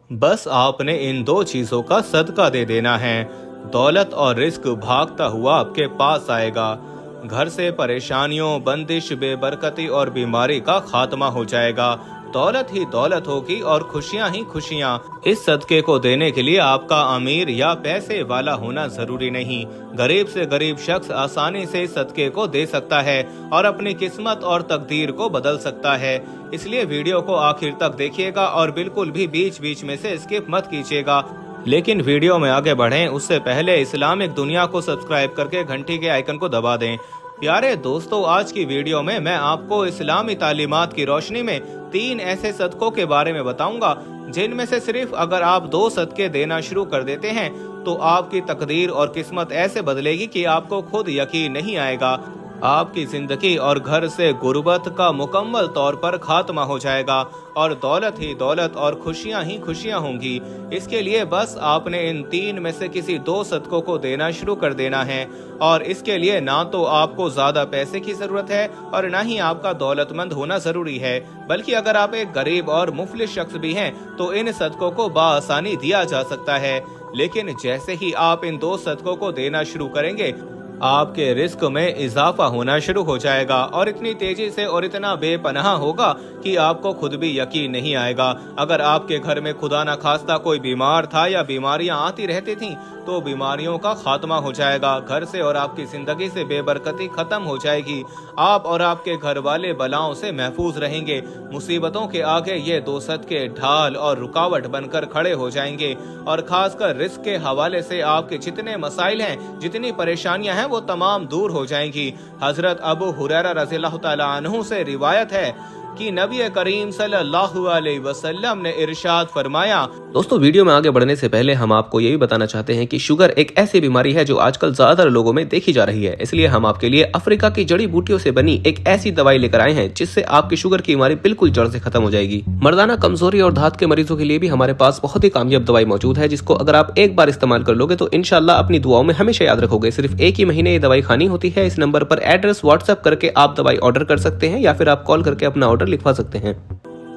बस आपने इन दो चीजों का सदका दे देना है। दौलत और रिस्क भागता हुआ आपके पास आएगा। घर से परेशानियों, बंदिश, बेबरकती और बीमारी का खात्मा हो जाएगा। दौलत ही दौलत होगी और खुशियां ही खुशियां। इस सदके को देने के लिए आपका अमीर या पैसे वाला होना जरूरी नहीं। गरीब से गरीब शख्स आसानी से इस सदके को दे सकता है और अपनी किस्मत और तकदीर को बदल सकता है। इसलिए वीडियो को आखिर तक देखिएगा और बिल्कुल भी बीच बीच में से स्किप मत कीजिएगा। लेकिन वीडियो में आगे बढ़ें उससे पहले इस्लामिक दुनिया को सब्सक्राइब करके घंटी के आइकन को दबा दें। प्यारे दोस्तों, आज की वीडियो में मैं आपको इस्लामी तालीमात की रोशनी में 3 ऐसे सदकों के बारे में बताऊंगा जिनमें से सिर्फ अगर आप 2 सदके देना शुरू कर देते हैं तो आपकी तकदीर और किस्मत ऐसे बदलेगी कि आपको खुद यकीन नहीं आएगा। आपकी जिंदगी और घर से गुर्बत का मुकम्मल तौर पर खात्मा हो जाएगा और दौलत ही दौलत और खुशियां ही खुशियां होंगी। इसके लिए बस आपने इन 3 में से किसी 2 सदकों को देना शुरू कर देना है। और इसके लिए ना तो आपको ज्यादा पैसे की जरूरत है और ना ही आपका दौलतमंद होना जरूरी है, बल्कि अगर आप एक गरीब और मुफलिस शख्स भी हैं तो इन सदकों को बाआसानी दिया जा सकता है। लेकिन जैसे ही आप इन 2 सदकों को देना शुरू करेंगे आपके रिस्क में इजाफा होना शुरू हो जाएगा और इतनी तेजी से और इतना बेपनाह होगा कि आपको खुद भी यकीन नहीं आएगा। अगर आपके घर में खुदा न खास्ता कोई बीमार था या बीमारियां आती रहती थीं तो बीमारियों का खात्मा हो जाएगा। घर से और आपकी जिंदगी से बेबरकती खत्म हो जाएगी। आप और आपके घर वाले बलाओं से महफूज रहेंगे। मुसीबतों के आगे ये 2 सदके ढाल और रुकावट बनकर खड़े हो जाएंगे और खासकर रिस्क के हवाले से आपके जितने मसाइल हैं, जितनी परेशानियां हैं वो तमाम दूर हो जाएंगी। हजरत अबू हुरैरा रज़ियल्लाहु ताला अन्हु से रिवायत है कि नबी करीम सल्लल्लाहु अलैहि वसल्लम ने इरशाद फरमाया। दोस्तों, वीडियो में आगे बढ़ने से पहले हम आपको ये भी बताना चाहते हैं कि शुगर एक ऐसी बीमारी है जो आजकल ज्यादातर लोगों में देखी जा रही है। इसलिए हम आपके लिए अफ्रीका की जड़ी बूटियों से बनी एक ऐसी दवाई लेकर आए हैं जिससे आपकी शुगर की बीमारी बिल्कुल जड़ से खत्म हो जाएगी। मर्दाना कमजोरी और धात के मरीजों के लिए भी हमारे पास बहुत ही कामयाब दवाई मौजूद है, जिसको अगर आप एक बार इस्तेमाल कर लोगे तो इंशाल्लाह अपनी दुआओं में हमेशा याद रखोगे। सिर्फ एक ही महीने ये दवाई खानी होती है। इस नंबर पर एड्रेस व्हाट्सएप करके आप दवाई ऑर्डर कर सकते हैं या फिर आप कॉल करके अपना ऑर्डर लिखवा सकते हैं।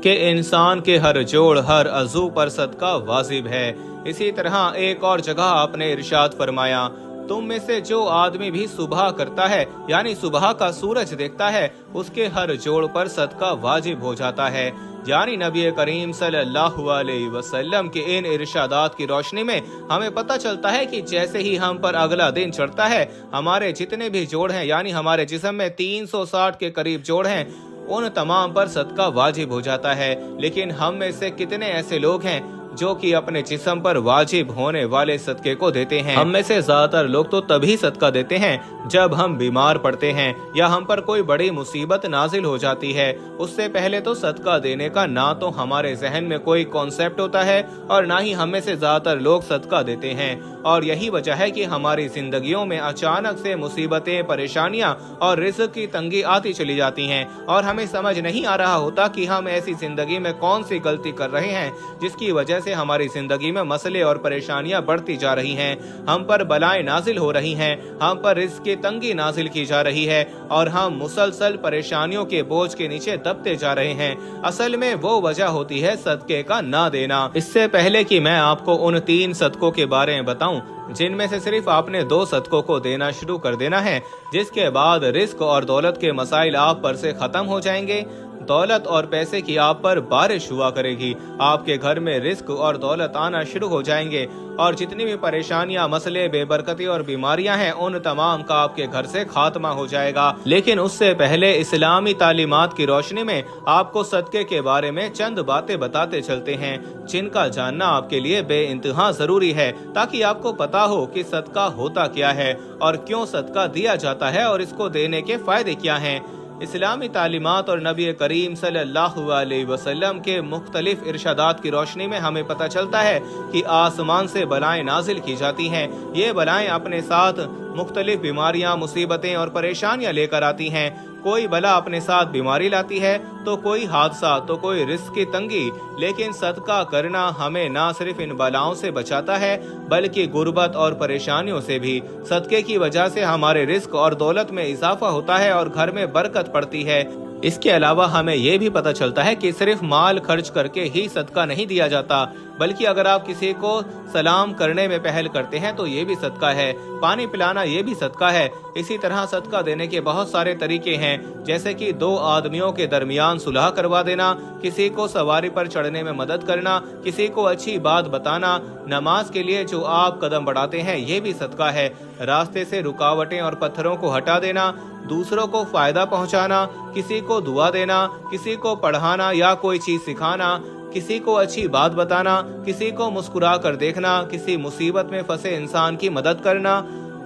कि इंसान के हर जोड़, हर अज़ू पर सदका वाजिब है। इसी तरह एक और जगह आपने इरशाद फरमाया, तुम में से जो आदमी भी सुबह करता है यानी सुबह का सूरज देखता है उसके हर जोड़ पर सदका वाजिब हो जाता है। यानी नबी करीम सल्लल्लाहु अलैहि वसल्लम के इन इरशादात की रोशनी में हमें पता चलता है कि जैसे ही हम पर अगला दिन चढ़ता है हमारे जितने भी जोड़ हैं यानी हमारे जिस्म में 360 के करीब जोड़ हैं उन तमाम पर सदका वाजिब हो जाता है। लेकिन हम में से कितने ऐसे लोग हैं जो कि अपने जिस्म पर वाजिब होने वाले सदके को देते हैं? हम में से ज्यादातर लोग तो तभी सदका देते हैं जब हम बीमार पड़ते हैं या हम पर कोई बड़ी मुसीबत नाजिल हो जाती है। उससे पहले तो सदका देने का ना तो हमारे जहन में कोई कॉन्सेप्ट होता है और ना ही हम में से ज्यादातर लोग सदका देते हैं। और यही वजह है कि हमारी जिंदगियों में अचानक से मुसीबतें, परेशानियां और रिज़्क़ की तंगी आती चली जाती हैं और हमें समझ नहीं आ रहा होता कि हम ऐसी जिंदगी में कौन सी गलती कर रहे हैं जिसकी वजह से हमारी जिंदगी में मसले और परेशानियां बढ़ती जा रही हैं। हम पर बलाएं नाजिल हो रही हैं, हम पर रिज़्क़ की तंगी नाजिल की जा रही है और हम मुसलसल परेशानियों के बोझ के नीचे दबते जा रहे हैं। असल में वो वजह होती है सदके का ना देना। इससे पहले कि मैं आपको उन 3 सदकों के बारे में बताऊं जिनमें से सिर्फ आपने 2 सदकों को देना शुरू कर देना है, जिसके बाद रिस्क और दौलत के मसाइल आप पर से खत्म हो जाएंगे। दौलत और पैसे की आप पर बारिश हुआ करेगी। आपके घर में रिस्क और दौलत आना शुरू हो जाएंगे और जितनी भी परेशानियां, मसले, बेबरकती और बीमारियां हैं उन तमाम का आपके घर से खात्मा हो जाएगा। लेकिन उससे पहले इस्लामी तालीमात की रोशनी में आपको सदके के बारे में चंद बातें बताते चलते हैं जिनका जानना आपके लिए बेइंतहा जरूरी है, ताकि आपको पता हो कि सदका होता क्या है और क्यों सदका दिया जाता है और इसको देने के फायदे क्या हैं। इस्लामी तालीमात और नबी करीम सल्लल्लाहु अलैहि वसल्लम के मुख्तलिफ इरशादात की रोशनी में हमें पता चलता है कि आसमान से बलाएं नाजिल की जाती हैं। ये बलाएं अपने साथ मुख्तलिफ बीमारियां, मुसीबतें और परेशानियां लेकर आती हैं। कोई बला अपने साथ बीमारी लाती है तो कोई हादसा, तो कोई रिस्क की तंगी। लेकिन सदका करना हमें ना सिर्फ इन बलाओं से बचाता है बल्कि गुर्बत और परेशानियों से भी। सदके की वजह से हमारे रिस्क और दौलत में इजाफा होता है और घर में बरकत पड़ती है। इसके अलावा हमें ये भी पता चलता है कि सिर्फ माल खर्च करके ही सदका नहीं दिया जाता, बल्कि अगर आप किसी को सलाम करने में पहल करते हैं तो ये भी सदका है। पानी पिलाना ये भी सदका है। इसी तरह सदका देने के बहुत सारे तरीके हैं, जैसे कि दो आदमियों के दरमियान सुलह करवा देना, किसी को सवारी पर चढ़ने में मदद करना, किसी को अच्छी बात बताना, नमाज के लिए जो आप कदम बढ़ाते हैं ये भी सदका है। रास्ते से रुकावटें और पत्थरों को हटा देना, दूसरों को फायदा पहुंचाना, किसी को दुआ देना, किसी को पढ़ाना या कोई चीज सिखाना, किसी को अच्छी बात बताना, किसी को मुस्कुरा कर देखना, किसी मुसीबत में फंसे इंसान की मदद करना,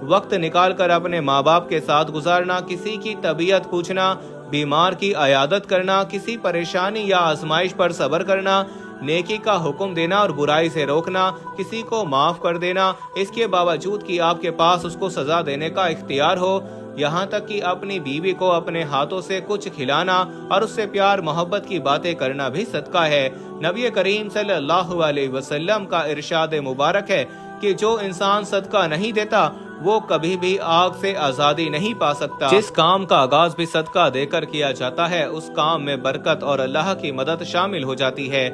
वक्त निकाल कर अपने माँ बाप के साथ गुजारना, किसी की तबीयत पूछना, बीमार की अयादत करना, किसी परेशानी या आजमाइश पर सब्र करना, नेकी का हुक्म देना और बुराई से रोकना, किसी को माफ कर देना, इसके बावजूद कि आपके पास उसको सजा देने का इख्तियार हो, यहाँ तक कि अपनी बीवी को अपने हाथों से कुछ खिलाना और उससे प्यार मोहब्बत की बातें करना भी सदका है। नबी करीम सल्लल्लाहु अलैहि वसल्लम का इरशाद मुबारक है कि जो इंसान सदका नहीं देता वो कभी भी आग से आजादी नहीं पा सकता। जिस काम का आगाज भी सदका देकर किया जाता है उस काम में बरकत और अल्लाह की मदद शामिल हो जाती है।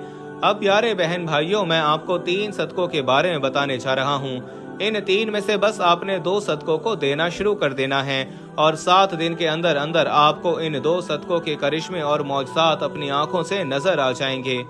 अब प्यारे बहन भाइयों, मैं आपको 3 सदकों के बारे में बताने जा रहा हूँ। इन 3 में से बस आपने 2 सदकों को देना शुरू कर देना है और 7 दिन के अंदर अंदर आपको इन 2 सदकों के करिश्मे और मौजज़ात अपनी आंखों से नजर आ जाएंगे।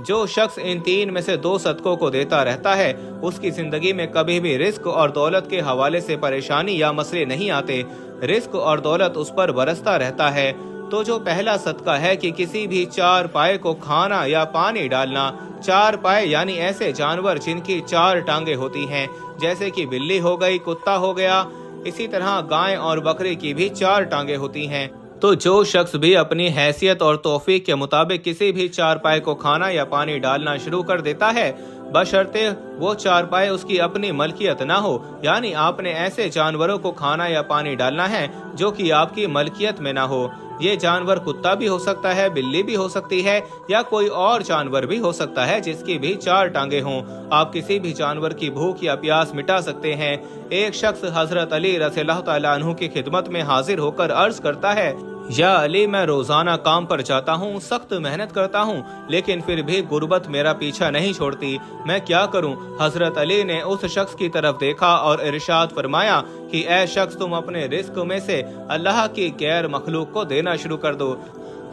जो शख्स इन 3 में से 2 सदकों को देता रहता है उसकी जिंदगी में कभी भी रिस्क और दौलत के हवाले से परेशानी या मसले नहीं आते। रिस्क और दौलत उस पर बरसता रहता है। तो जो पहला सदका है कि किसी भी 4 पाए को खाना या पानी डालना। 4 पाए यानी ऐसे जानवर जिनकी 4 टांगे होती हैं, जैसे कि बिल्ली हो गई, कुत्ता हो गया। इसी तरह गाय और बकरी की भी 4 टांगे होती हैं। तो जो शख्स भी अपनी हैसियत और तौफीक के मुताबिक किसी भी 4 पाए को खाना या पानी डालना शुरू कर देता है, बशर्ते वो 4 पाए उसकी अपनी मलकियत ना हो, यानी आपने ऐसे जानवरों को खाना या पानी डालना है जो कि आपकी मलकियत में ना हो। ये जानवर कुत्ता भी हो सकता है, बिल्ली भी हो सकती है या कोई और जानवर भी हो सकता है जिसकी भी 4 टांगे हों। आप किसी भी जानवर की भूख या प्यास मिटा सकते हैं। एक शख्स हजरत अली रज़ियल्लाहु तआला अन्हु की खिदमत में हाजिर होकर अर्ज करता है, या अली, मैं रोजाना काम पर जाता हूँ, सख्त मेहनत करता हूँ, लेकिन फिर भी गुर्बत मेरा पीछा नहीं छोड़ती, मैं क्या करूँ? हजरत अली ने उस शख्स की तरफ देखा और इरशाद फरमाया कि ऐ शख्स, तुम अपने रिस्क में से अल्लाह की गैर मखलूक को देना शुरू कर दो,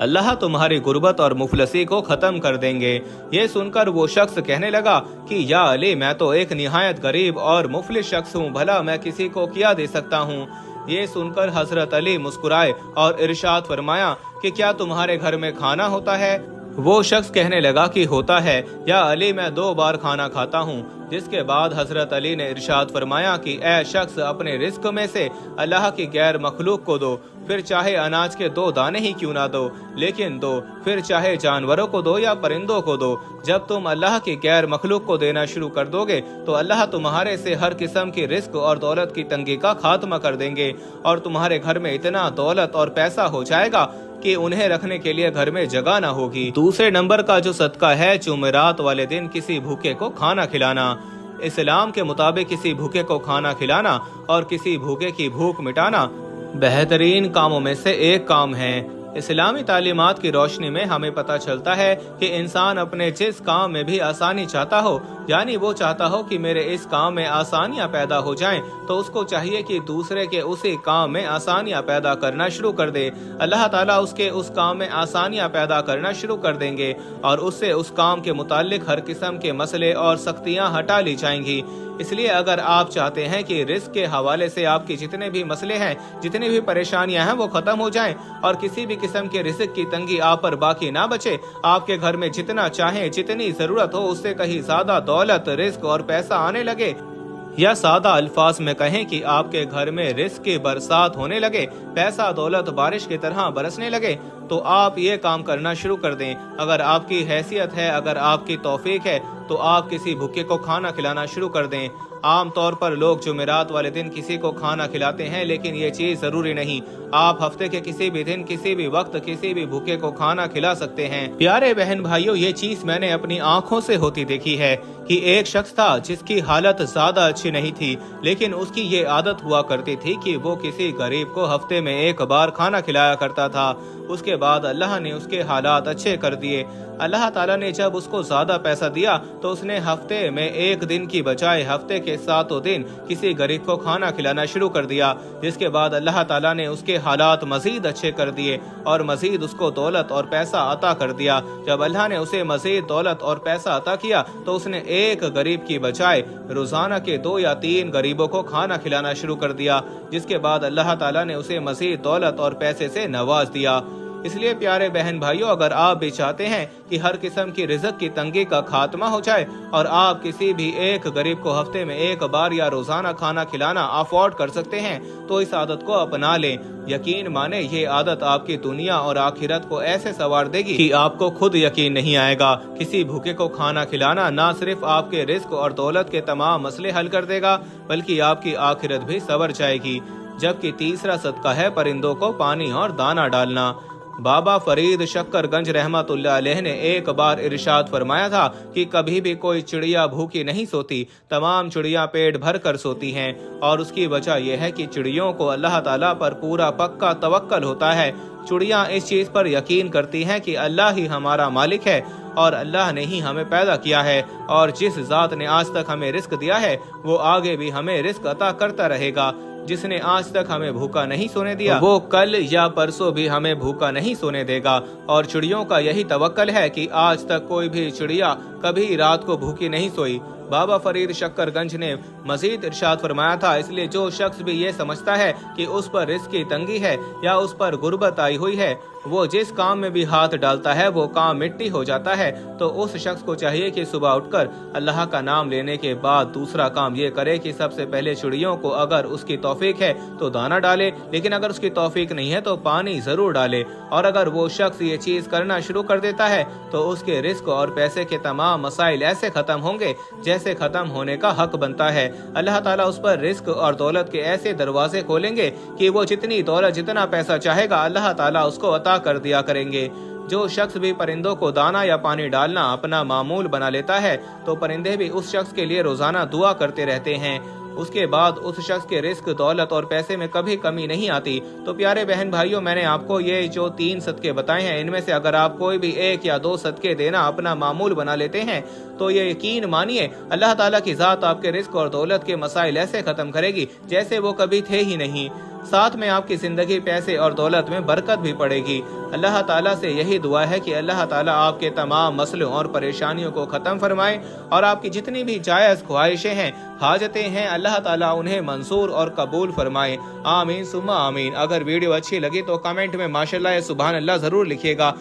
अल्लाह तुम्हारी गुर्बत और मुफलसी को खत्म कर देंगे। ये सुनकर वो शख्स कहने लगा कि या अली, मैं तो एक निहायत गरीब और मुफलिस शख्स हूँ, भला मैं किसी को क्या दे सकता हूँ? ये सुनकर हजरत अली मुस्कुराए और इरशाद फरमाया कि क्या तुम्हारे घर में खाना होता है? वो शख्स कहने लगा कि होता है। या अली, मैं 2 बार खाना खाता हूँ। जिसके बाद हजरत अली ने इरशाद फरमाया कि ए शख्स, अपने रिस्क में से अल्लाह की गैर मखलूक को दो, फिर चाहे अनाज के 2 दाने ही क्यों ना दो, लेकिन दो। फिर चाहे जानवरों को दो या परिंदों को दो। जब तुम अल्लाह की गैर मखलूक को देना शुरू कर दोगे तो अल्लाह तुम्हारे से हर किस्म की रिस्क और दौलत की तंगी का खात्मा कर देंगे और तुम्हारे घर में इतना दौलत और पैसा हो जाएगा कि उन्हें रखने के लिए घर में जगह ना होगी। दूसरे नंबर का जो सदका है, जुमेरात वाले दिन किसी भूखे को खाना खिलाना। इस्लाम के मुताबिक किसी भूखे को खाना खिलाना और किसी भूखे की भूख मिटाना बेहतरीन कामों में से एक काम है। इस्लामी तालीमात की रोशनी में हमें पता चलता है कि इंसान अपने जिस काम में भी आसानी चाहता हो, यानी वो चाहता हो कि मेरे इस काम में आसानियां पैदा हो जाएं, तो उसको चाहिए कि दूसरे के उसी काम में आसानियां पैदा करना शुरू कर दे। अल्लाह ताला उसके उस काम में आसानियां पैदा करना शुरू कर देंगे और उससे उस काम के मुताल्लिक हर किस्म के मसले और सख्तियां हटा ली जाएंगी। इसलिए अगर आप चाहते हैं कि रिस्क के हवाले से आपके जितने भी मसले हैं, जितनी भी परेशानियां हैं, वो खत्म हो जाएं और किसी भी किस्म के रिस्क की तंगी आप पर बाकी ना बचे, आपके घर में जितना चाहे, जितनी जरूरत हो, उससे कहीं ज्यादा दौलत, रिस्क और पैसा आने लगे, या सादा अल्फाज में कहें कि आपके घर में रिस्क की बरसात होने लगे, पैसा दौलत बारिश की तरह बरसने लगे, तो आप ये काम करना शुरू कर दें। अगर आपकी हैसियत है, अगर आपकी तौफीक है, तो आप किसी भूखे को खाना खिलाना शुरू कर दें। आम तौर पर लोग जुमेरात वाले दिन किसी को खाना खिलाते हैं, लेकिन ये चीज जरूरी नहीं। आप हफ्ते के किसी भी दिन, किसी भी वक्त, किसी भी भूखे को खाना खिला सकते हैं। प्यारे बहन भाइयों, ये चीज मैंने अपनी आंखों से होती देखी है कि एक शख्स था जिसकी हालत ज्यादा अच्छी नहीं थी, लेकिन उसकी ये आदत हुआ करती थी कि वो किसी गरीब को हफ्ते में एक बार खाना खिलाया करता था। उसके बाद अल्लाह ने उसके हालात अच्छे कर दिए। अल्लाह ताला ने जब उसको ज्यादा पैसा दिया तो उसने हफ्ते में एक दिन की बजाय हफ्ते के 7 दिन किसी गरीब को खाना खिलाना शुरू कर दिया, जिसके बाद अल्लाह ताला ने उसके हालात मजीद अच्छे कर दिए और मजीद उसको दौलत और पैसा अता कर दिया। जब अल्लाह ने उसे मजीद दौलत और पैसा अता किया तो उसने एक गरीब की बजाय रोजाना के 2 या 3 गरीबों को खाना खिलाना शुरू कर दिया, जिसके बाद अल्लाह ताला ने उसे मजीद दौलत और पैसे से नवाज दिया। इसलिए प्यारे बहन भाइयों, अगर आप भी चाहते हैं कि हर किस्म की रिज़्क़ की तंगी का खात्मा हो जाए और आप किसी भी एक गरीब को हफ्ते में एक बार या रोजाना खाना खिलाना अफोर्ड कर सकते हैं, तो इस आदत को अपना लें। यकीन माने ये आदत आपकी दुनिया और आखिरत को ऐसे संवार देगी कि आपको खुद यकीन नहीं आएगा। किसी भूखे को खाना खिलाना ना सिर्फ आपके रिज़्क़ और दौलत के तमाम मसले हल कर देगा, बल्कि आपकी आखिरत भी संवर जाएगी। जबकि तीसरा सदका है परिंदों को पानी और दाना डालना। बाबा फरीद शक्करगंज रहमतुल्लाह अलैह ने एक बार इरशाद फरमाया था कि कभी भी कोई चिड़िया भूखी नहीं सोती, तमाम चिड़िया पेट भर कर सोती हैं, और उसकी वजह यह है कि चिड़ियों को अल्लाह ताला पर पूरा पक्का तवक्कल होता है। चिड़िया इस चीज पर यकीन करती हैं कि अल्लाह ही हमारा मालिक है और अल्लाह ने ही हमें पैदा किया है, और जिस जात ने आज तक हमें रिस्क दिया है वो आगे भी हमें रिस्क अता करता रहेगा। जिसने आज तक हमें भूखा नहीं सोने दिया वो कल या परसों भी हमें भूखा नहीं सोने देगा। और चिड़ियों का यही तवक्कल है कि आज तक कोई भी चिड़िया कभी रात को भूखी नहीं सोई। बाबा फरीद शक्करगंज ने मजीद इरशाद फरमाया था, इसलिए जो शख्स भी ये समझता है कि उस पर रिस्क की तंगी है या उस पर गुर्बत आई हुई है, वो जिस काम में भी हाथ डालता है वो काम मिट्टी हो जाता है। तो उस शख्स को चाहिए कि सुबह उठकर अल्लाह का नाम लेने के बाद दूसरा काम ये करे कि सबसे पहले चिड़ियों को अगर उसकी तौफीक है तो दाना डाले, लेकिन अगर उसकी तौफीक नहीं है तो पानी जरूर डाले। और अगर वो शख्स ये चीज करना शुरू कर देता है तो उसके रिस्क और पैसे के तमाम मसाइल ऐसे खत्म होंगे जैसे खत्म होने का हक बनता है। अल्लाह ताला उस पर रिस्क और दौलत के ऐसे दरवाजे खोलेंगे कि वो जितनी दौलत, जितना पैसा चाहेगा अल्लाह ताला उसको अता कर दिया करेंगे। जो शख्स भी परिंदों को दाना या पानी डालना अपना मामूल बना लेता है तो परिंदे भी उस शख्स के लिए रोजाना दुआ करते रहते हैं। उसके बाद उस शख्स के रिस्क, दौलत और पैसे में कभी कमी नहीं आती। तो प्यारे बहन भाइयों, मैंने आपको ये जो 3 सदके बताए हैं, इनमें से अगर आप कोई भी 1 या 2 सदके देना अपना मामूल बना लेते हैं तो ये यकीन मानिए अल्लाह ताला की जात आपके रिस्क और दौलत के मसाइल ऐसे खत्म करेगी जैसे वो कभी थे ही नहीं। साथ में आपकी जिंदगी, पैसे और दौलत में बरकत भी पड़ेगी। अल्लाह ताला से यही दुआ है कि अल्लाह ताला आपके तमाम मसलों और परेशानियों को खत्म फरमाए और आपकी जितनी भी जायज ख्वाहिशें हैं, हाजतें हैं, अल्लाह ताला उन्हें मंजूर और कबूल फरमाए। आमीन सुम्मा आमीन। अगर वीडियो अच्छी लगी तो कमेंट में माशाल्लाह या सुभान अल्लाह जरूर लिखिएगा।